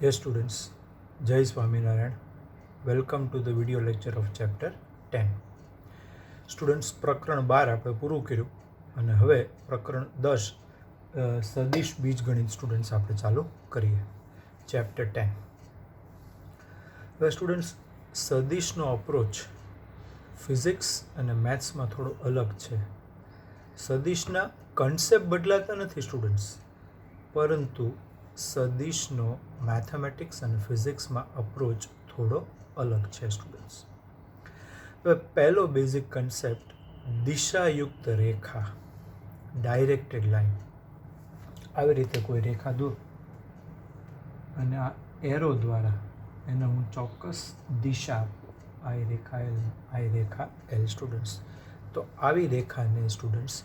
Yes, students, Jai Swaminarayan. Welcome to the video lecture of chapter 10. Students પ્રકરણ 12 આપણે પૂરું કર્યું અને હવે પ્રકરણ 10 સદિશ બીજગણિત સ્ટુડન્ટ્સ આપણે ચાલુ કરીએ ચેપ્ટર 10. હવે સ્ટુડન્ટ્સ સદિશનો અપ્રોચ ફિઝિક્સ અને મેથ્સમાં થોડો અલગ છે. સદિશના કન્સેપ્ટ બદલાતા નથી સ્ટુડન્ટ્સ, પરંતુ સદિશનો મેથેમેટિક્સ અને ફિઝિક્સમાં અપ્રોચ થોડો અલગ છે સ્ટુડન્ટ્સ. હવે પહેલો બેઝિક કન્સેપ્ટ દિશાયુક્ત રેખા, ડાયરેક્ટેડ લાઈન. આવી રીતે કોઈ રેખા દોર અને આ એરો દ્વારા એને હું ચોક્કસ દિશા આપું. આ રેખા એલ, આ રેખા એલ સ્ટુડન્ટ્સ. તો આવી રેખાને સ્ટુડન્ટ્સ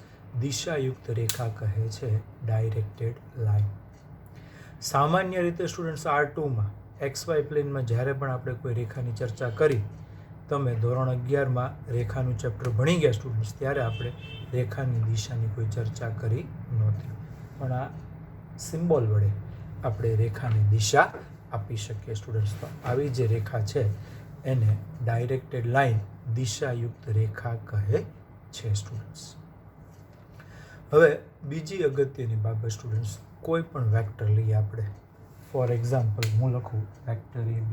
દિશાયુક્ત રેખા કહે છે, ડાયરેક્ટેડ લાઈન. સામાન્ય રીતે સ્ટુડન્ટ્સ R2માં XY પ્લેનમાં જ્યારે પણ આપણે કોઈ રેખાની ચર્ચા કરી, તમે ધોરણ 11માં રેખાનું ચેપ્ટર ભણી ગયા સ્ટુડન્ટ્સ, ત્યારે આપણે રેખાની દિશાની કોઈ ચર્ચા કરી નહોતી. પણ આ સિમ્બોલ વડે આપણે રેખાની દિશા આપી શકીએ સ્ટુડન્ટ્સ. તો આવી જે રેખા છે એને ડાયરેક્ટેડ લાઈન, દિશાયુક્ત રેખા કહે છે સ્ટુડન્ટ્સ. હવે બીજી અગત્યની બાબત સ્ટુડન્ટ્સ, કોઈ પણ વેક્ટર લઈએ આપણે. ફોર એક્ઝામ્પલ હું લખું વેક્ટર AB.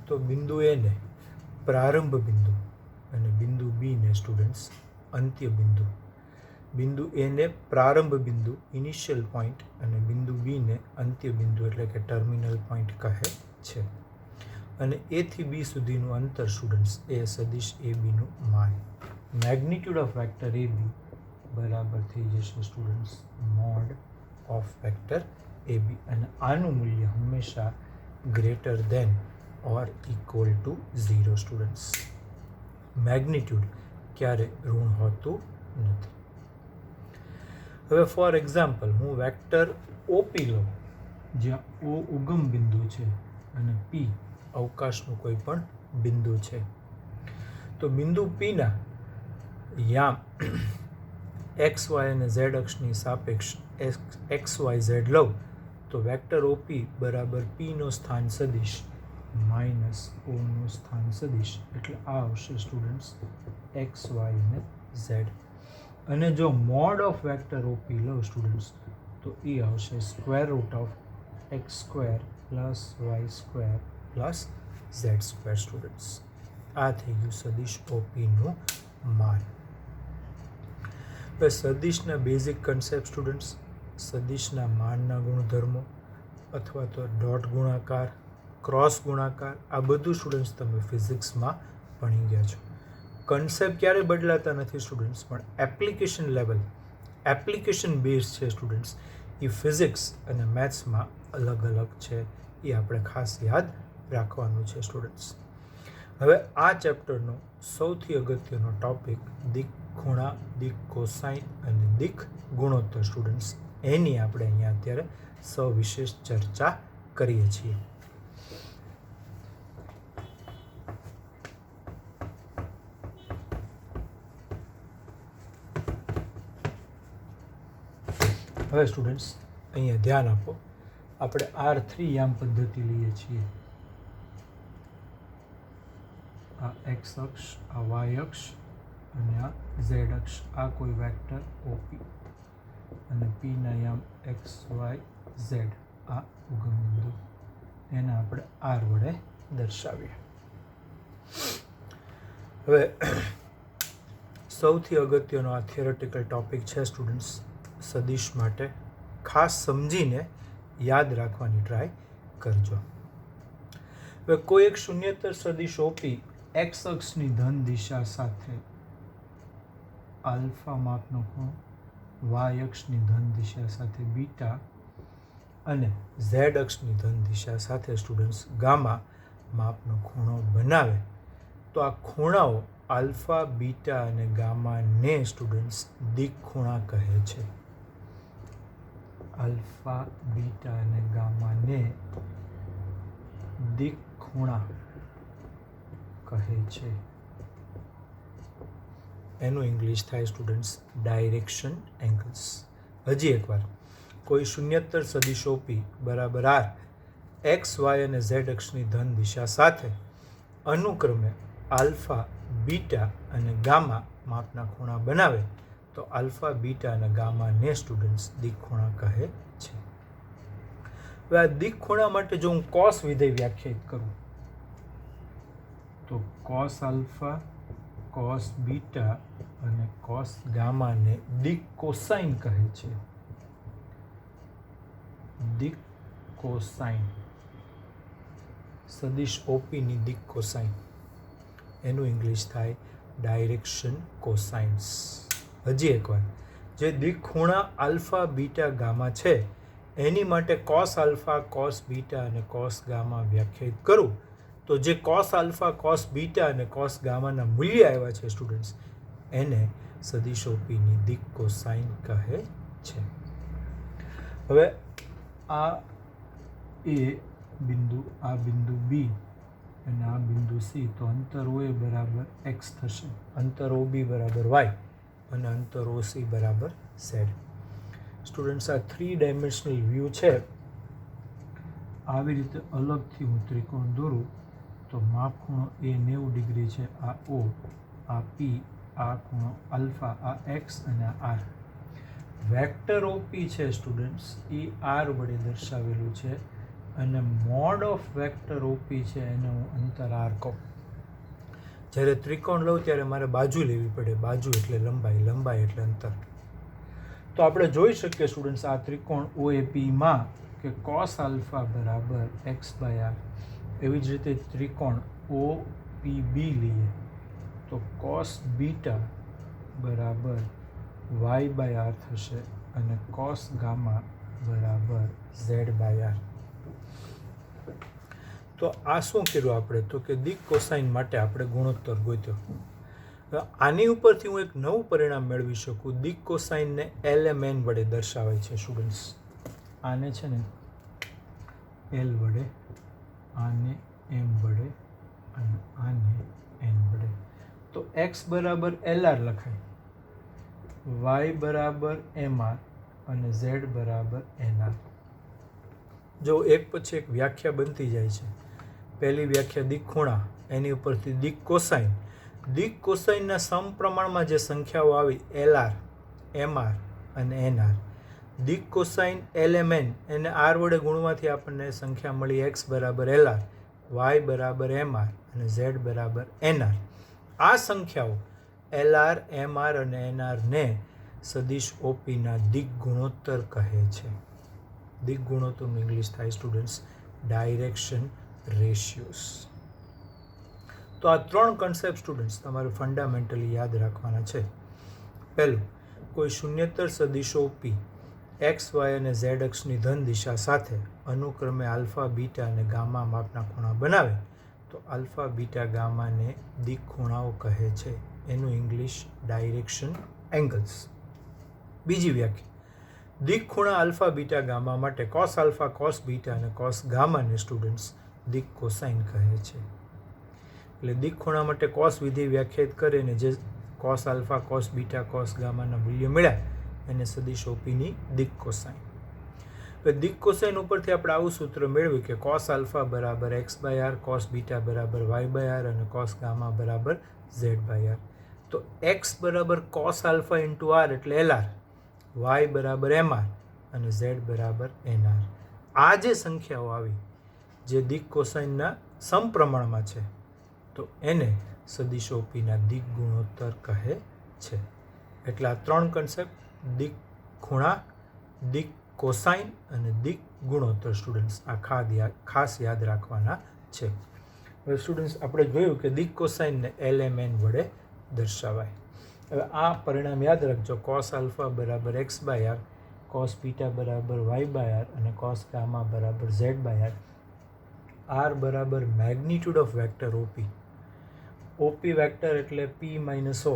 તો બિંદુ A ને પ્રારંભ બિંદુ અને બિંદુ B ને સ્ટુડન્ટ્સ અંત્ય બિંદુ. બિંદુ A ને પ્રારંભ બિંદુ ઇનિશિયલ પોઈન્ટ અને બિંદુ B ને અંત્ય બિંદુ એટલે કે ટર્મિનલ પોઈન્ટ કહે છે. અને A થી B સુધીનું અંતર સ્ટુડન્ટ્સ એ સદિશ ABનું માન. મેગ્નિટ્યુડ ઓફ વેક્ટર AB બરાબર થઈ જશે students mode of vector AB. અને આનું મૂલ્ય હંમેશા greater than or equal to 0 students. Magnitude ક્યારે ઋણ હોતું નથી. હવે ફોર એક્ઝામ્પલ હું વેક્ટર OP લઉં, જ્યાં O ઉગમ બિંદુ છે અને P અવકાશનું કોઈ પણ બિંદુ છે. તો બિંદુ Pના યામ XY અને Z અક્ષની સાપેક્ષ XYZ લઉં તો વેક્ટર OP બરાબર Pનો સ્થાન સદિશ માઇનસ Oનું સ્થાન સદિશ, એટલે આ આવશે સ્ટુડન્ટ્સ XY અને Z. અને જો મોડ ઓફ વેક્ટર OP લઉં સ્ટુડન્ટ્સ તો એ આવશે square root of X² plus Y² plus Z² students. આ થઈ ગયું સદિશ OPનું માન. હવે સદિશના બેઝિક કન્સેપ્ટ સ્ટુડન્ટ્સ, સદિશના માનના ગુણધર્મો અથવા તો ડોટ ગુણાકાર, ક્રોસ ગુણાકાર, આ બધું સ્ટુડન્ટ્સ તમે ફિઝિક્સમાં ભણી ગયા છો. કન્સેપ્ટ ક્યારે બદલાતા નથી સ્ટુડન્ટ્સ, પણ એપ્લિકેશન લેવલ, એપ્લિકેશન બેઝ છે સ્ટુડન્ટ્સ, એ ફિઝિક્સ અને મેથ્સમાં અલગ અલગ છે. એ આપણે ખાસ યાદ રાખવાનું છે સ્ટુડન્ટ્સ. હવે આ ચેપ્ટરનો સૌથી અગત્યનો ટોપિક દિક ખૂણા, દિક કોસાઇન અને દિક ગુણોત્તર સ્ટુડન્ટ્સ. એની આપણે અહીંયા અત્યારે સવિશેષ ચર્ચા કરીએ છીએ. હવે સ્ટુડન્ટ્સ અહીંયા ધ્યાન આપો, આપણે R3 યામ પદ્ધતિ લઈએ છીએ. આ X અક્ષ, આ Y અક્ષ અને આ Z અક્ષ, આ કોઈ વેક્ટર OP અને Pના યામ XYZ, આ ઉગમ બિંદુ, એને આપણે R વડે દર્શાવીએ. હવે સૌથી અગત્યનો આ થિયોરેટિકલ ટોપિક છે સ્ટુડન્ટ્સ સદિશ માટે. ખાસ સમજીને યાદ રાખવાની ટ્રાય કરજો. હવે કોઈ એક શૂન્યતર સદિશ OP X અક્ષની ધન દિશા સાથે આલ્ફા માપનો ખૂણો, Y અક્ષની ધન દિશા સાથે બીટા અને Z અક્ષની ધન દિશા સાથે સ્ટુડન્ટ્સ ગામા માપનો ખૂણો બનાવે, તો આ ખૂણાઓ આલ્ફા, બીટા અને ગામાને સ્ટુડન્ટ્સ દિક ખૂણા કહે છે. આલ્ફા, બીટા અને ગામાને દિક ખૂણા કહે છે. એનું ઇંગ્લિશ થાય સ્ટુડન્ટ્સ ડાયરેક્શન એંગલ્સ. હજી એકવાર, કોઈ શૂન્યત્તર સદિશો પી બરાબર આર એક્સ વાય અને ઝેડ અક્ષની ધન દિશા સાથે અનુક્રમે આલ્ફા બીટા અને ગામા માપના ખૂણા બનાવે તો આલ્ફા બીટા અને ગામાને સ્ટુડન્ટ્સ દિક ખૂણા કહે છે. હવે આ દિક ખૂણા માટે જો હું કોસ વિધેય વ્યાખ્યાયિત કરું તો કોસ આલ્ફા કોસ બીટા અને કોસ ગામાને દિક કોસાઇન કહે છે. દિક કોસાઇન સદિશ ઓપીની દિક કોસાઇન એનું ઇંગ્લિશ થાય ડાયરેક્શન કોસાઇન્સ. હજી એકવાર, જે દિક ખૂણા આલ્ફા બીટા ગામા છે એની માટે કોસ આલ્ફા કોસ બીટા અને કોસ ગામા વ્યાખ્યાયિત કરું તો જે કોસ આલ્ફા કોસ બીટા અને કોસ ગામાના મૂલ્ય આવ્યા છે સ્ટુડન્ટ્સ એને સદિશો પીની દિક કોસાઇન કહે છે. હવે આ એ બિંદુ, આ બિંદુ બી અને આ બિંદુ સી, તો અંતર ઓ એ બરાબર એક્સ થશે, અંતર ઓ બી બરાબર વાય અને અંતર ઓ સી બરાબર ઝેડ. સ્ટુડન્ટ્સ, આ 3 ડાયમેન્શનલ વ્યૂ છે. આવી રીતે અલગથી હું ત્રિકોણ દોરું તો માપ ખૂણો એ 90 ડિગ્રી છે, આ ઓ, આ પી, આ ખૂણો આલ્ફા, આ એક્સ અને આ આર. વેક્ટર ઓપી છે સ્ટુડન્ટ્સ એ આર વડે દર્શાવેલું છે અને મોડ ઓફ વેક્ટર ઓપી છે એને હું અંતર આર કહું. જ્યારે ત્રિકોણ લઉં ત્યારે મારે બાજુ લેવી પડે, બાજુ એટલે લંબાઈ, લંબાઈ એટલે અંતર. તો આપણે જોઈ શકીએ સ્ટુડન્ટ્સ આ ત્રિકોણ OAPમાં કે કોસ આલ્ફા બરાબર એક્સ બાય આર. એવી જ રીતે ત્રિકોણ OPB લઈએ તો કોસ બીટા બરાબર વાય બાય આર થશે અને કોસ ગામા બરાબર ઝેડ બાય આર. તો આ શું કર્યું આપણે? તો કે દિક કોસાઇન માટે આપણે ગુણોત્તર ગોત્યો. આની ઉપરથી હું એક નવું પરિણામ મેળવી શકું. દિક કોસાઇનને LMN વડે દર્શાવાય છે સ્ટુડન્ટ્સ. આને છે ને L વડે, આને M વડે અને આને N વડે. તો x બરાબર LR લખાય, y બરાબર MR અને z બરાબર NR. જો એક પછી એક વ્યાખ્યા બનતી જાય છે. પહેલી વ્યાખ્યા દિક ખૂણા, એની ઉપરથી દિક કોસાઇન. દિક કોસાઇનના સમપ્રમાણમાં જે સંખ્યાઓ આવી LR, MR અને NR. દિક કોસાઇન LMN એને R વડે ગુણવાથી આપણને સંખ્યા મળી x બરાબર LR, y બરાબર MR અને z બરાબર NR. આ સંખ્યાઓ LR, MR અને NR ને સદિશ ઓપીના દિક ગુણોત્તર કહે છે. દિક ગુણોત્તરનું ઇંગ્લિશ થાય સ્ટુડન્ટ્સ ડાયરેક્શન રેશિયોસ. તો આ 3 કન્સેપ્ટ સ્ટુડન્ટ્સ તમારે ફંડામેન્ટલી યાદ રાખવાના છે. પહેલું, કોઈ શૂન્યત્તર સદિશો પી એક્સ વાય અને ઝેડ અક્ષની ધન દિશા સાથે અનુક્રમે આલ્ફા બીટા અને ગામા માપના ખૂણા બનાવે તો આલ્ફા બીટા ગામાને દિક ખૂણાઓ કહે છે. એનું ઇંગ્લિશ ડાયરેક્શન એંગલ્સ. બીજી વ્યાખ્યા, દિક ખૂણા આલ્ફા બીટા ગામા માટે કોસ આલ્ફા કોસ બીટા અને કોસ ગામાને સ્ટુડન્ટ્સ દિક કોસાઇન કહે છે. એટલે દિક ખૂણા માટે કોસ વિધિ વ્યાખ્યાયિત કરીને જે cos alpha cos beta cos ગામાના મૂલ્ય મળ્યા એને સદિશ ઓપીની દિક કોસાઇન. હવે દિક કોસાઇન ઉપરથી આપણે આવું સૂત્ર મેળવ્યું કે કોસ આલ્ફા બરાબર X by R, cos beta બરાબર વાય બાય આર અને કોસ ગામા બરાબર ઝેડ બાય આર. તો એક્સ બરાબર કોસ આલ્ફા ઇન્ટુ આર એટલે LR, વાય બરાબર MR અને ઝેડ બરાબર NR. આ જે સંખ્યાઓ આવી જે દિક કોસાઇનના સમપ્રમાણમાં છે તો એને સદિશ ઓપીના દિક ગુણોત્તર કહે છે. એટલે આ 3 કન્સેપ્ટ દિક ખૂણા, દિક કોસાઇન અને દિક ગુણોત્તર સ્ટુડન્ટ્સ આ ખાસ યાદ રાખવાના છે. હવે સ્ટુડન્ટ્સ આપણે જોયું કે દિક કોસાઇનને LMN વડે દર્શાવાય. હવે આ પરિણામ યાદ રાખજો. કોસ આલ્ફા બરાબર X by R, cos beta બરાબર વાય બાય આર અને કોસ ગામા બરાબર ઝેડ બાય આર. આર બરાબર magnitude of vector OP. OP vector એટલે P માઇનસ O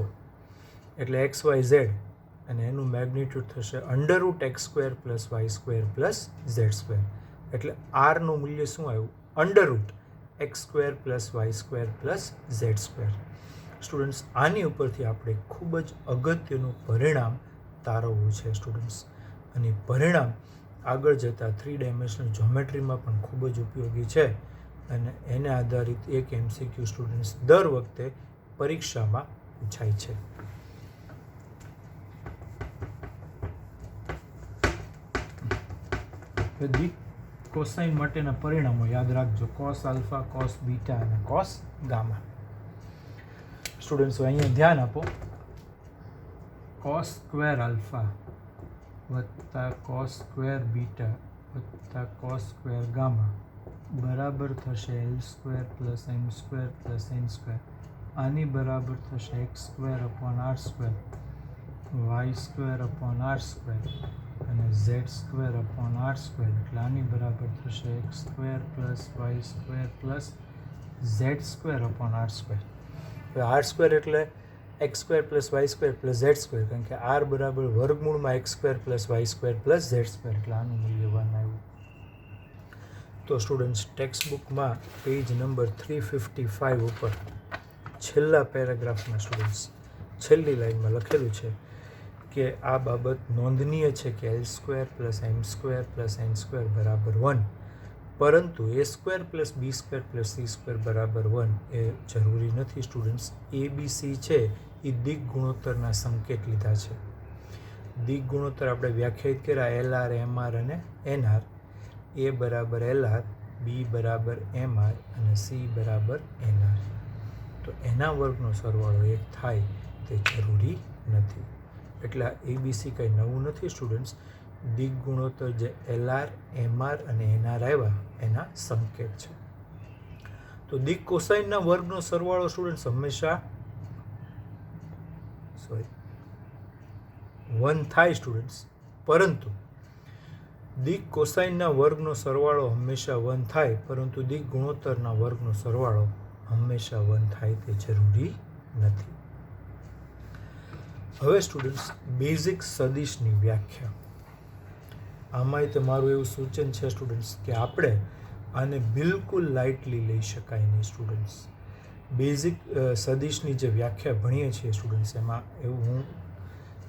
એટલે XYZ અને એનું મેગ્નિટ્યુડ થશે √x² + y² + z². એટલે આરનું મૂલ્ય શું આવ્યું? √x² + y² + z². સ્ટુડન્ટ્સ, આની ઉપરથી આપણે ખૂબ જ અગત્યનું પરિણામ તારવવું છે સ્ટુડન્ટ્સ. અને પરિણામ આગળ જતાં 3 ડાયમેન્શનલ જ્યોમેટ્રીમાં પણ ખૂબ જ ઉપયોગી છે અને એને આધારિત એક MCQ સ્ટુડન્ટ્સ દર વખતે પરીક્ષામાં પૂછાય છે. દિક કોસાઇન માટેના પરિણામો યાદ રાખજો: કોસ આલ્ફા, કોસ બીટા અને કોસ ગામા. સ્ટુડન્ટ્સ અહીંયા ધ્યાન આપો. કોસ સ્ક્વેર આલ્ફા વત્તા કોસ સ્ક્વેર બીટા વત્તા કોસ સ્ક્વેર ગામા બરાબર થશે L square plus M square plus N square. આની બરાબર થશે x square upon r square, y square upon r square અને z square upon r square. એટલે આની બરાબર થશે x square plus y square plus z square upon r square. હવે r square એટલે x square plus y square plus z square, કારણ કે r બરાબર વર્ગમૂળમાં x square plus y square plus z square, એટલે આનું મૂલ્ય 1 આવ્યું. તો સ્ટુડન્ટ્સ ટેક્સ્ટ બુકમાં પેજ નંબર 355 ઉપર છેલ્લા પેરેગ્રાફમાં સ્ટુડન્ટ્સ છેલ્લી લાઈનમાં લખેલું છે કે આ બાબત નોંધનીય છે કે L square plus M square plus N square બરાબર 1, પરંતુ A square plus B square plus C square બરાબર 1 એ જરૂરી નથી. સ્ટુડન્ટ્સ ABC છે એ દિક ગુણોત્તરના સંકેત લીધા છે. દિક ગુણોત્તર આપણે વ્યાખ્યાયિત કર્યા LR, MR અને NR. A બરાબર LR, B બરાબર MR અને C બરાબર NR. તો એના વર્ગનો સરવાળો 1 થાય તે જરૂરી નથી. એટલે ABC કંઈ નવું નથી સ્ટુડન્ટ્સ. દિક ગુણોત્તર જે LR, MR અને NR આવ્યા એના સંકેત છે. તો દિક કોસાઇનના વર્ગનો સરવાળો સ્ટુડન્ટ્સ હંમેશા 1 થાય સ્ટુડન્ટ્સ, પરંતુ દિક કોસાઇનના વર્ગનો સરવાળો હંમેશા 1 થાય, પરંતુ દિક ગુણોત્તરના વર્ગનો સરવાળો હંમેશા 1 થાય તે જરૂરી નથી. હવે સ્ટુડન્ટ્સ બેઝિક સદિશની વ્યાખ્યા. આમાંય તમારું એવું સૂચન છે સ્ટુડન્ટ્સ કે આપણે આને બિલકુલ લાઇટલી લઈ શકાય નહીં સ્ટુડન્ટ્સ. બેઝિક સદિશની જે વ્યાખ્યા ભણીએ છીએ સ્ટુડન્ટ્સ, એમાં એવું હું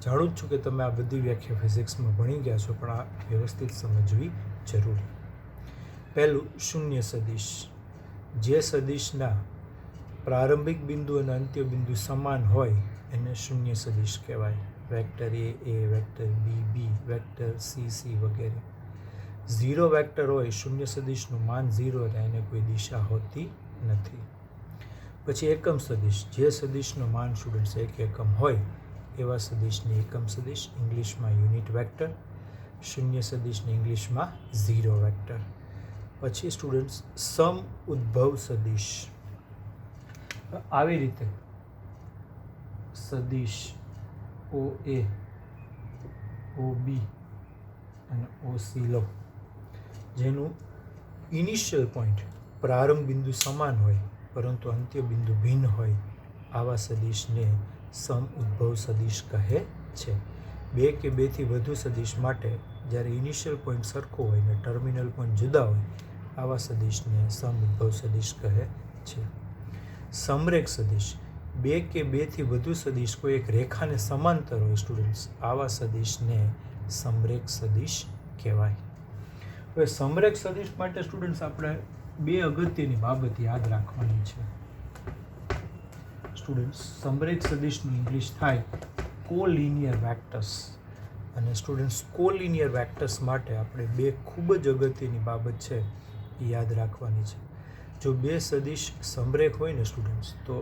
જાણું જ છું કે તમે આ બધી વ્યાખ્યા ફિઝિક્સમાં ભણી ગયા છો, પણ આ વ્યવસ્થિત સમજવી જરૂરી. પહેલું, શૂન્ય સદિશ. જે સદિશના પ્રારંભિક બિંદુ અને અંત્ય બિંદુ સમાન હોય એને શૂન્ય સદિશ કહેવાય. Vector A, vector B, vector C વગેરે. 0 વેક્ટર હોય, શૂન્ય સદિશનું માન 0 રહે, એને કોઈ દિશા હોતી નથી. પછી એકમ સદિશ. જે સદિશનું માન સ્ટુડન્ટ્સ 1 એકમ હોય એવા સદિશની એકમ સદિશ, ઇંગ્લિશમાં યુનિટ વેક્ટર. શૂન્ય સદિશની ઇંગ્લિશમાં 0 વેક્ટર. પછી સ્ટુડન્ટ્સ સમ ઉદ્ભવ સદિશ. આવી રીતે સદિશ OA, OB અને OC લો, જેનું ઇનિશિયલ પોઈન્ટ પ્રારંભ બિંદુ સમાન હોય પરંતુ અંત્ય બિંદુ ભિન્ન હોય, આવા સદિશને સમ ઉદ્ભવ સદિશ કહે છે. 2 કે 2 થી વધુ સદિશ માટે જ્યારે ઇનિશિયલ પોઈન્ટ સરખો હોય ને ટર્મિનલ પોઈન્ટ જુદા હોય, આવા સદિશને સમ ઉદ્ભવ સદિશ કહે છે. સમરેખ સદિશ. 2 કે 2 થી વધુ સદિશ કોઈ એક રેખાને સમાંતર હોય સ્ટુડન્ટ્સ, આવા સદિશને સમરેખ સદિશ કહેવાય. હવે સમરેખ સદિશ માટે સ્ટુડન્ટ્સ આપણે 2 અગત્યની બાબત યાદ રાખવાની છે. સ્ટુડન્ટ્સ સમરેખ સદિશનું ઇંગ્લિશ થાય કોલિનિયર વેક્ટર્સ. અને સ્ટુડન્ટ્સ કોલિનિયર વેક્ટર્સ માટે આપણે 2 ખૂબ જ અગત્યની બાબત છે એ યાદ રાખવાની છે. જો 2 સદિશ સમરેખ હોય ને સ્ટુડન્ટ્સ, તો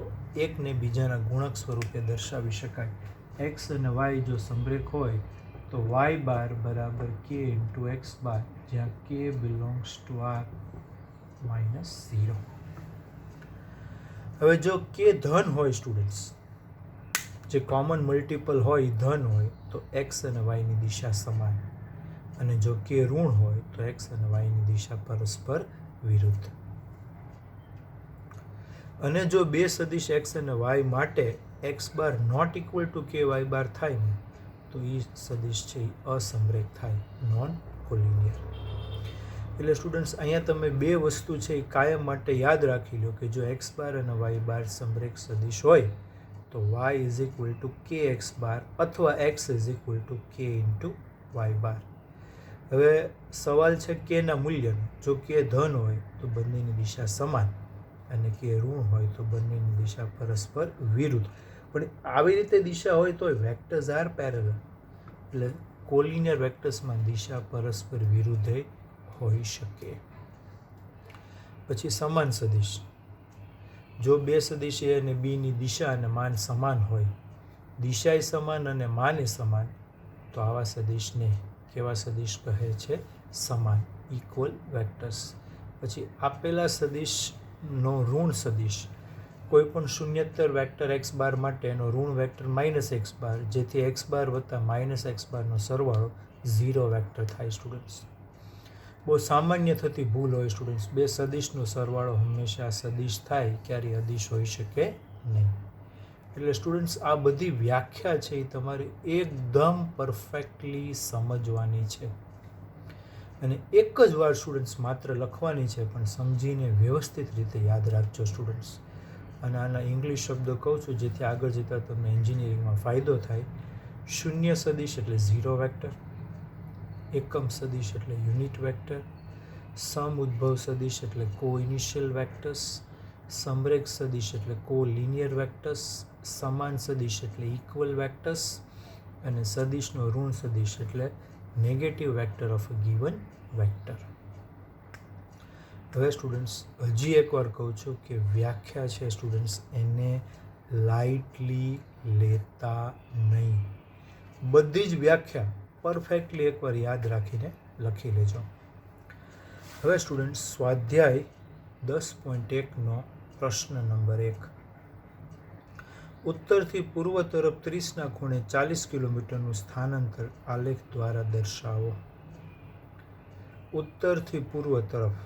એકને બીજાના ગુણક સ્વરૂપે દર્શાવી શકાય. x અને y જો સમરેખ હોય તો y બાર બરાબર k ઇન્ટુ x બાર, જ્યાં k belongs to r minus 0. હવે જો k ધન હોય સ્ટુડન્ટ્સ, જે કોમન મલ્ટિપલ હોય ધન હોય, તો x અને y ની દિશા સમાન, અને જો k ઋણ હોય તો x અને y ની દિશા પરસ્પર વિરુદ્ધ. અને જો 2 સદિશ x અને y માટે x bar not equal to k y bar થાય ને, તો એ સદિશ છે એ અસમરેખ થાય, નોન કોલિનિયર. એટલે સ્ટુડન્ટ્સ અહીંયા તમે 2 વસ્તુ છે એ કાયમ માટે યાદ રાખી લો કે જો x બાર અને y બાર સમરેખ સદિશ હોય તો y is equal to kx બાર અથવા x is equal to k into y બાર. હવે સવાલ છે કેના મૂલ્યનો. જો કે ધન હોય તો બંનેની દિશા સમાન અને કે ઋણ હોય તો બંનેની દિશા પરસ્પર વિરુદ્ધ. પણ આવી રીતે દિશા હોય તો વેક્ટર્સ આર પેરેલલ, એટલે કોલિનિયર વેક્ટર્સમાં દિશા પરસ્પર વિરુદ્ધ હોઈ શકે. પછી સમાન સદિશ. જો બે સદિશ એ અને બીની દિશા અને માન સમાન હોય, દિશાએ સમાન અને માને સમાન, તો આવા સદિશને કેવા સદિશ કહે છે? સમાન, ઇક્વલ વેક્ટર્સ. પછી આપેલા સદિશનો ઋણ સદિશ. કોઈ પણ શૂન્યત્તર વેક્ટર એક્સ બાર માટે એનો ઋણ વેક્ટર માઇનસ એક્સ બાર, જેથી એક્સ બાર વત્તા માઇનસ એક્સ બારનો સરવાળો 0 વેક્ટર થાય સ્ટુડન્ટ્સ. બહુ સામાન્ય થતી ભૂલ હોય સ્ટુડન્ટ્સ, બે સદિશનો સરવાળો હંમેશા સદિશ થાય, ક્યારેય અદિશ હોઈ શકે નહીં. એટલે સ્ટુડન્ટ્સ આ બધી વ્યાખ્યા છે એ તમારે એકદમ પરફેક્ટલી સમજવાની છે અને એક જ વાર સ્ટુડન્ટ્સ માત્ર લખવાની છે, પણ સમજીને વ્યવસ્થિત રીતે યાદ રાખજો સ્ટુડન્ટ્સ. અને આના ઇંગ્લિશ શબ્દો કહું છું જેથી આગળ જતાં તમને એન્જિનિયરિંગમાં ફાયદો થાય. શૂન્ય સદિશ એટલે 0 વેક્ટર, એકમ સદિશ એટલે યુનિટ વેક્ટર, સમઉદ્ભવ સદિશ એટલે કો ઇનિશિયલ વેક્ટર્સ, સમરેખ સદિશ એટલે કો લિનિયર વેક્ટર્સ, સમાન સદિશ એટલે ઇક્વલ વેક્ટર્સ અને સદિશનો ઋણ સદિશ એટલે negative vector of a given vector. હવે સ્ટુડન્ટ્સ હજી એકવાર કહું છું કે વ્યાખ્યા છે સ્ટુડન્ટ્સ, એને લાઇટલી લેતા નહીં. બધી જ વ્યાખ્યા પરફેક્ટલી એકવાર યાદ રાખીને લખી લેજો. હવે સ્ટુડન્ટ્સ સ્વાધ્યાય 10.1નો પ્રશ્ન નંબર 1. ઉત્તરથી પૂર્વ તરફ 30ના ખૂણે 40 કિલોમીટરનું સ્થાનાંતર આલેખ દ્વારા દર્શાવો. ઉત્તરથી પૂર્વ તરફ,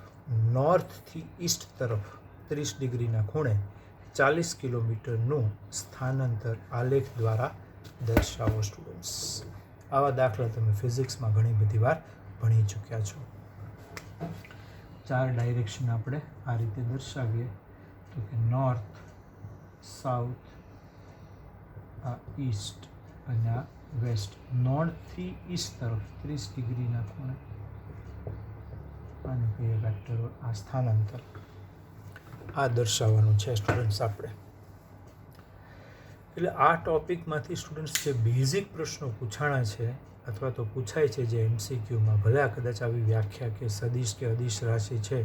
નોર્થથી ઈસ્ટ તરફ 30 ડિગ્રીના ખૂણે 40 કિલોમીટરનું સ્થાનાંતર આલેખ દ્વારા દર્શાવો સ્ટુડન્ટ્સ. આવા દાખલા તમે ફિઝિક્સમાં ઘણી બધી વાર ભણી ચૂક્યા છો. 4 ડાયરેક્શન આપણે આ રીતે દર્શાવીએ તો કે નોર્થ, સાઉથ, આ ઈસ્ટ અને આ વેસ્ટ. નોર્થથી ઈસ્ટ તરફ 30 ડિગ્રીના ખૂણે આને કહીએ વેક્ટર, આ સ્થાનાંતર આ દર્શાવવાનું છે સ્ટુડન્ટ્સ આપણે. એટલે આ ટોપિકમાંથી સ્ટુડન્ટ્સ જે બેઝિક પ્રશ્નો પૂછાણા છે અથવા તો પૂછાય છે જે MCQમાં, ભલે આ કદાચ આવી વ્યાખ્યા કે સદિશ કે અદિશ રાશિ છે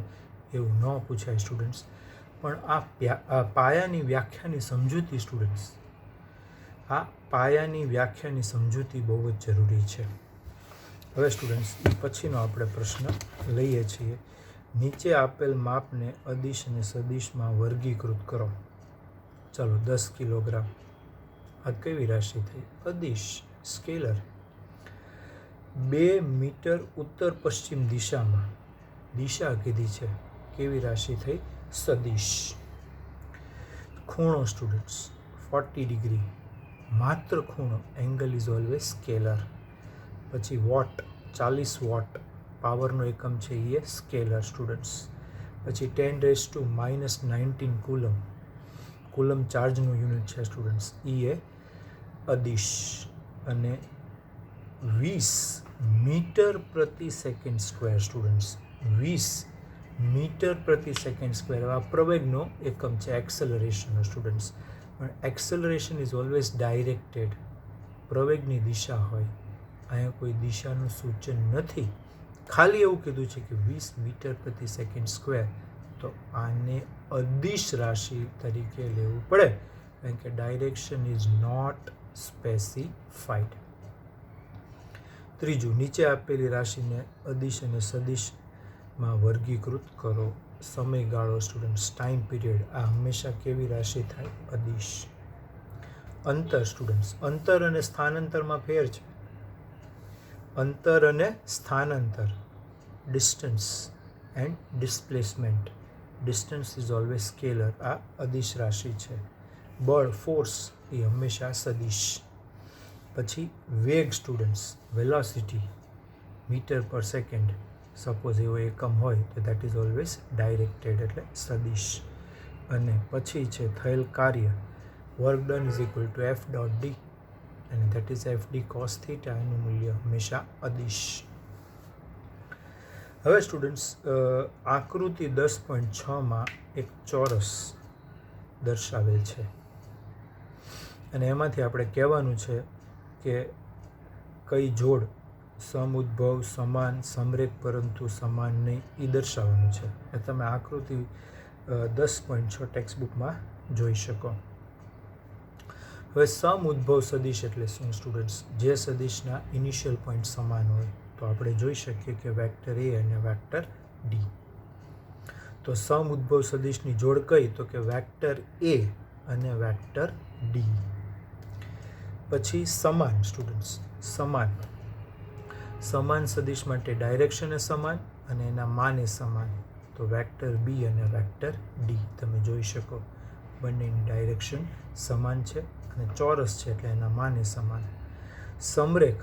એવું ન પૂછાય સ્ટુડન્ટ્સ, પણ આ પાયાની વ્યાખ્યાની સમજૂતી સ્ટુડન્ટ્સ, આ પાયાની વ્યાખ્યાની સમજૂતી બહુ જ જરૂરી છે. હવે સ્ટુડન્ટ્સ પછીનો આપણે પ્રશ્ન લઈએ છીએ. નીચે આપેલ માપને અદિશ અને સદિશમાં વર્ગીકૃત કરો. ચાલો 10 કિલોગ્રામ, આ કેવી રાશિ થઈ? અદિશ, સ્કેલર. 2 મીટર ઉત્તર પશ્ચિમ દિશામાં, દિશા કીધી છે, કેવી રાશિ થઈ? સદિશ. ખૂણો સ્ટુડન્ટ્સ 40 ડિગ્રી, માત્ર ખૂણો, એંગલ ઇઝ ઓલવેઝ સ્કેલર. પછી વોટ, 40 વોટ, પાવરનો એકમ છે એ સ્કેલર સ્ટુડન્ટ્સ. પછી 10⁻⁻19 કુલમ, કુલમ ચાર્જનું યુનિટ છે સ્ટુડન્ટ્સ, એ અદિશ. અને 20 મીટર પ્રતિ સેકન્ડ સ્ક્વેર સ્ટુડન્ટ્સ, 20 મીટર પ્રતિ સેકન્ડ સ્ક્વેર આ પ્રવેગનો એકમ છે, એક્સેલરેશનનો સ્ટુડન્ટ્સ. પણ એક્સેલરેશન ઇઝ ઓલવેઝ ડાયરેક્ટેડ, પ્રવેગની દિશા હોય, અહીંયા કોઈ દિશાનું સૂચન નથી, ખાલી એવું કીધું છે કે 20 મીટર પ્રતિ સેકન્ડ સ્ક્વેર. તો આને અદિશ રાશિ તરીકે લેવું પડે, કારણ કે ડાયરેક્શન ઇઝ નોટ સ્પેસિફાઈડ. ત્રીજું, નીચે આપેલી રાશિને અદિશ અને સદિશમાં વર્ગીકૃત કરો. સમયગાળો સ્ટુડન્ટ્સ, ટાઈમ પીરિયડ, આ હંમેશા કેવી રાશિ થાય? અદિશ. અંતર સ્ટુડન્ટ્સ, અંતર અને સ્થાનાંતરમાં ફેર છે. અંતર અને સ્થાનાંતર, distance and displacement. Distance is always scalar, આ અદિશ રાશિ છે. બળ, ફોર્સ, એ હંમેશા સદિશ. પછી વેગ સ્ટુડન્ટ્સ, વેલોસિટી, મીટર પર સેકન્ડ, સપોઝ એવો એકમ હોય તો દેટ ઇઝ ઓલવેઝ ડાયરેક્ટેડ, એટલે સદિશ. અને પછી છે થયેલ કાર્ય, work done is equal to F.D અને દેટ ઇઝ FD cos θ, એનું મૂલ્ય હંમેશા અદિશ. હવે સ્ટુડન્ટ્સ આકૃતિ 10.6માં એક ચોરસ દર્શાવેલ છે અને એમાંથી આપણે કહેવાનું છે કે કઈ જોડ સમઉદ્ભવ, સમાન, સમરેખ પરંતુ સમાન નહીં એ દર્શાવવાનું છે. એ તમે આકૃતિ 10.6 ટેક્સ્ટ બુકમાં જોઈ શકો. હવે સમઉદ્ભવ સદિશ એટલે શું સ્ટુડન્ટ્સ? જે સદિશના ઇનિશિયલ પોઈન્ટ સમાન હોય. તો આપણે જોઈ શકીએ કે વેક્ટર એ અને વેક્ટર ડી. તો સમઉદ્ભવ સદિશની જોડ કઈ? તો કે વેક્ટર એ અને વેક્ટર ડી. પછી સમાન સ્ટુડન્ટ્સ, સમાન સદિશ માટે ડાયરેક્શન એ સમાન અને એના માન એ સમાન. તો વેક્ટર બી અને વેક્ટર ડી તમે જોઈ શકો બંનેની ડાયરેક્શન સમાન છે અને ચોરસ છે એટલે એના માન એ સમાન. સમરેખ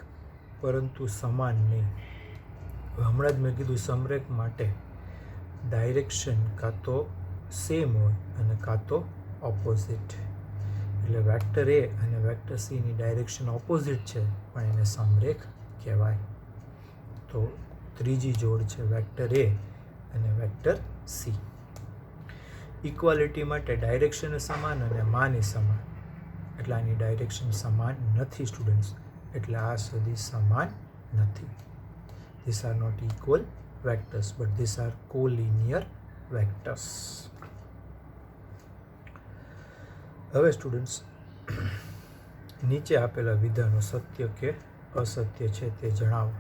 પરંતુ સમાન નહીં. હમણાં જ મેં કીધું સમરેખ માટે ડાયરેક્શન કાં તો સેમ હોય અને કાં તો ઓપોઝિટ. એટલે વેક્ટર એ અને વેક્ટર સીની ડાયરેક્શન ઓપોઝિટ છે પણ એને સમરેખ કહેવાય. તો ત્રીજી જોડ છે વેક્ટર એ અને વેક્ટર સી. ઇક્વાલિટી માટે ડાયરેક્શન સમાન અને માન સમાન. એટલે આની ડાયરેક્શન સમાન નથી સ્ટુડન્ટ્સ. એટલે આ સદિશ સમાન નથી. This are not equal vectors but this are collinear vectors. હવે સ્ટુડન્ટ્સ નીચે આપેલા વિધાનો સત્ય કે અસત્ય છે તે જણાવો.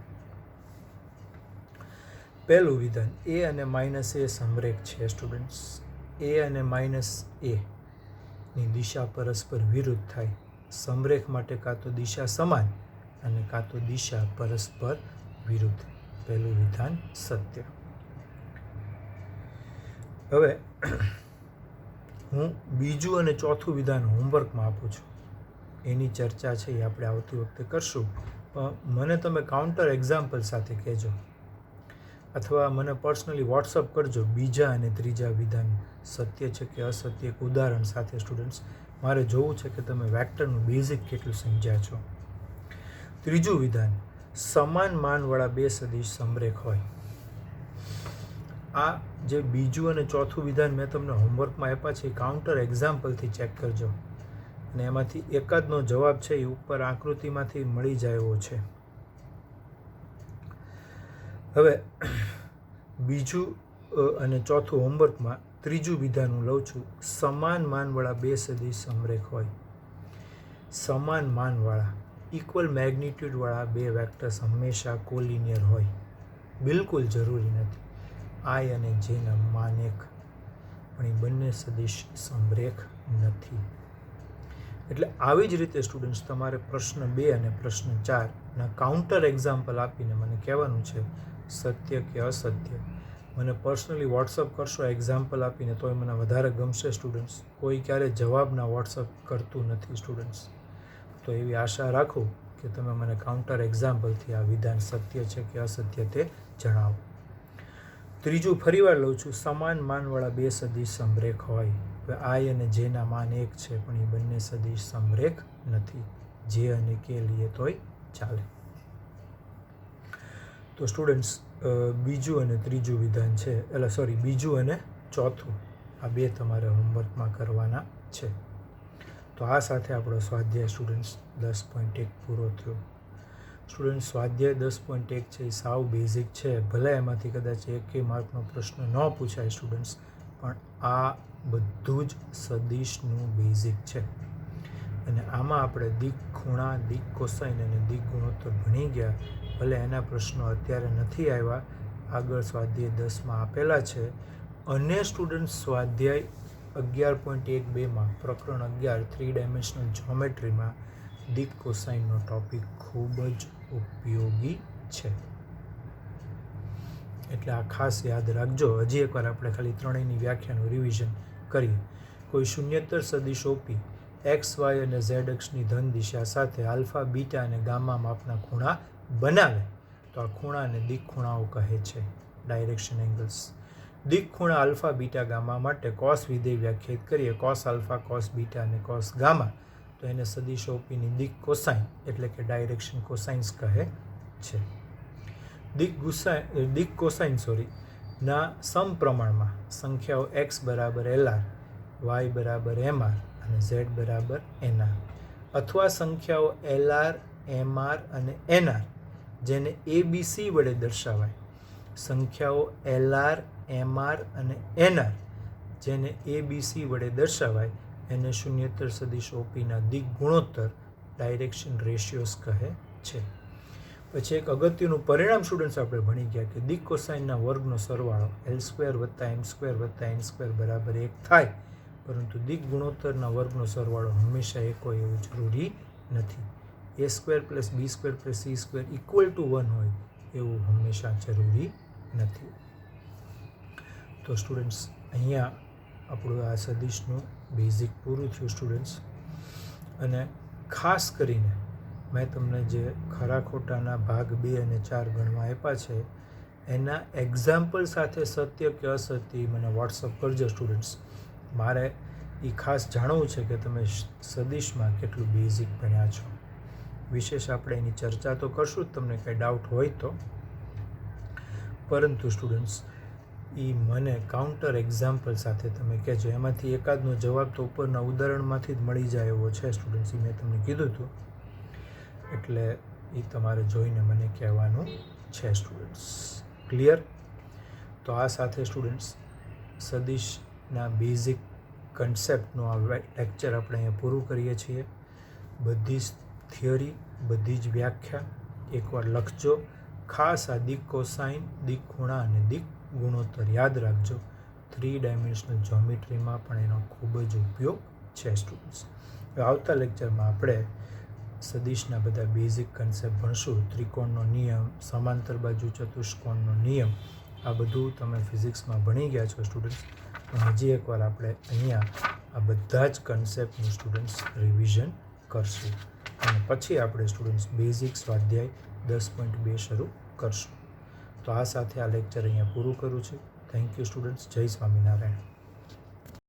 પહેલું વિધાન, એ અને માઇનસ એ સમરેખ છે સ્ટુડન્ટ્સ. એ અને માઇનસ એ ની દિશા પરસ્પર વિરુદ્ધ થાય. સમરેખ માટે કાં તો દિશા સમાન અને કાં તો દિશા પરસ્પર વિરુદ્ધ. પહેલું વિધાન સત્ય. હવે હું બીજું અને ચોથું વિધાન હોમવર્કમાં આપું છું. એની ચર્ચા છે એ આપણે આવતી વખતે કરશું. પણ મને તમે કાઉન્ટર એક્ઝામ્પલ સાથે કહેજો અથવા મને પર્સનલી વોટ્સઅપ કરજો બીજા અને ત્રીજા વિધાન સત્ય છે કે અસત્ય એક ઉદાહરણ સાથે. સ્ટુડન્ટ્સ મારે જોવું છે કે તમે વેક્ટરનું બેઝિક કેટલું સમજ્યા છો. ત્રીજું વિધાન, સમાન માનવાળા બે સદિશ સમરેખ હોય. આ જે બીજું અને ચોથું વિધાન મેં તમને હોમવર્કમાં આપ્યા છે એ કાઉન્ટર એક્ઝામ્પલથી ચેક કરજો અને એમાંથી એકાદનો જવાબ છે એ ઉપર આકૃતિમાંથી મળી જાય એવો છે. હવે બીજું અને ચોથું હોમવર્કમાં ત્રીજું વિધાન હું લઉં છું. સમાન માનવાળા બે સદિશ સમરેખ હોય. સમાન માનવાળા ઇક્વલ મેગ્નિટ્યુડવાળા બે વેક્ટર્સ હંમેશા કોલિનિયર હોય. બિલકુલ જરૂરી નથી. આઈ અને જેના માન એક પણ એ બંને સદિશ સમરેખ નથી. એટલે આવી જ રીતે સ્ટુડન્ટ્સ તમારે પ્રશ્ન 2 અને પ્રશ્ન 4ના કાઉન્ટર એક્ઝામ્પલ આપીને મને કહેવાનું છે સત્ય કે અસત્ય. મને પર્સનલી વોટ્સઅપ કરશો એક્ઝામ્પલ આપીને તોય મને વધારે ગમશે સ્ટુડન્ટ્સ. કોઈ ક્યારેય જવાબના વોટ્સઅપ કરતું નથી સ્ટુડન્ટ્સ. તો એવી આશા રાખું કે તમે મને કાઉન્ટર એક્ઝામ્પલથી આ વિધાન સત્ય છે કે અસત્ય તે જણાવો. ત્રીજું ફરીવાર લઉં છું, સમાન માનવાળા બે સદિશ સમરેખ હોય. હવે આઈ અને જેના માન એક છે પણ એ બંને સદિશ સમરેખ નથી. જે અને કે લઈએ તોય ચાલે. તો સ્ટુડન્ટ્સ બીજું અને ત્રીજું વિધાન છે બીજું અને ચોથું આ બે તમારે હોમવર્કમાં કરવાના છે. તો આ સાથે આપણો સ્વાધ્યાય સ્ટુડન્ટ્સ 10.1 પૂરો થયો. સ્ટુડન્ટ સ્વાધ્યાય 10.1 છે એ સાવ બેઝિક છે. ભલે એમાંથી કદાચ એકેય માર્કનો પ્રશ્ન ન પૂછાય સ્ટુડન્ટ્સ પણ આ બધું જ સદિશનું બેઝિક છે અને આમાં આપણે દિક, ખૂણા, દિક કોસાઇન અને દિક ગુણોત્તર ભણી ગયા. ભલે એના પ્રશ્નો અત્યારે નથી આવ્યા, આગળ સ્વાધ્યાય 10માં આપેલા છે. અને સ્ટુડન્ટ સ્વાધ્યાય 11.12માં પ્રકરણ 11 3 ડાયમેન્શનલ જ્યોમેટ્રીમાં દિક કોસાઇનનો ટોપિક ખૂબ જ ઉપયોગી છે. એટલે આ ખાસ યાદ રાખજો. હજી એકવાર આપણે ખાલી ત્રણેયની વ્યાખ્યાનું રિવિઝન કરીએ. કોઈ શૂન્યત્તર સદિશ ઓપી એક્સ, વાય અને ઝેડ અક્ષની ધન દિશા સાથે આલ્ફા, બીટા અને ગામા માપના ખૂણા બનાવે તો આ ખૂણાને દિક ખૂણાઓ કહે છે, ડાયરેક્શન એંગલ્સ. દિક ખૂણા આલ્ફા, બીટા, ગામા માટે કોસ વિધેય વ્યાખ્યાયિત કરીએ. કોસ આલ્ફા, કોસ બીટા અને કોસ ગામા તો એને સદિશ ઓપીની દિક કોસાઇન એટલે કે ડાયરેક્શન કોસાઇન્સ કહે છે. દિક કોસાઇન ના સમપ્રમાણમાં સંખ્યાઓ x બરાબર LR, y બરાબર MR અને z બરાબર NR, અથવા સંખ્યાઓ LR, MR અને NR જેને ABC વડે દર્શાવાય, સંખ્યાઓ LR, MR અને NR જેને ABC વડે દર્શાવાય એને શૂન્યેતર સદિશ OPના દિક ગુણોત્તર ડાયરેક્શન રેશિયોઝ કહે છે. પછી એક અગત્યનું પરિણામ સ્ટુડન્ટ્સ આપણે ભણી ગયા કે દિક કોસાઇનના વર્ગનો સરવાળો L² + M² + N² બરાબર 1 થાય, પરંતુ દિક ગુણોત્તરના વર્ગનો સરવાળો હંમેશા 1 હોય એવું જરૂરી નથી. A² + B² + C² = 1 હોય એવું હંમેશા જરૂરી નથી. તો સ્ટુડન્ટ્સ અહીંયા આપણું આ સદિશનું બેઝિક પૂરું થયું સ્ટુડન્ટ્સ. અને ખાસ કરીને મેં તમને જે ખરા ખોટાના ભાગ 2 અને 4 ગણવા આપ્યા છે એના એક્ઝામ્પલ સાથે સત્ય કે અસત્ય મને વોટ્સઅપ કરજો સ્ટુડન્ટ્સ. મારે એ ખાસ જાણવું છે કે તમે સદિશમાં કેટલું બેઝિક ભણ્યા છો. વિશેષ આપણે એની ચર્ચા તો કરશું જ, તમને કંઈ ડાઉટ હોય તો, પરંતુ સ્ટુડન્ટ્સ એ મને કાઉન્ટર એક્ઝામ્પલ સાથે તમે કહેજો. એમાંથી એકાદનો જવાબ તો ઉપરના ઉદાહરણમાંથી જ મળી જાય એવો છે સ્ટુડન્ટ્સ, એ મેં તમને કીધું હતું, એટલે એ તમારે જોઈને મને કહેવાનું છે સ્ટુડન્ટ્સ. ક્લિયર? તો આ સાથે સ્ટુડન્ટ્સ સદિશના બેઝિક કન્સેપ્ટનું આ લેક્ચર આપણે અહીંયા પૂરું કરીએ છીએ. બધી જ થિયરી, બધી જ વ્યાખ્યા એકવાર લખજો. ખાસ આ દિક કોસાઇન, દિક ખૂણા અને દિક ગુણોત્તર યાદ રાખજો. 3 ડાયમેન્શનલ જ્યોમેટ્રીમાં પણ એનો ખૂબ જ ઉપયોગ છે સ્ટુડન્ટ્સ. આવતા લેક્ચરમાં આપણે સદિશના બધા બેઝિક કન્સેપ્ટ ભણશું. ત્રિકોણનો નિયમ, સમાંતર બાજુ ચતુષ્કોણનો નિયમ, આ બધું તમે ફિઝિક્સમાં ભણી ગયા છો સ્ટુડન્ટ્સ. પણ હજી એકવાર આપણે અહીંયા આ બધા જ કન્સેપ્ટનું સ્ટુડન્ટ્સ રિવિઝન કરશું અને પછી આપણે સ્ટુડન્ટ્સ બેઝિક સ્વાધ્યાય 10.2 શરૂ કરશું. તો આ સાથે આ લેક્ચર અહીંયા પૂરું કરું છું. Thank you students. જય સ્વામિનારાયણ.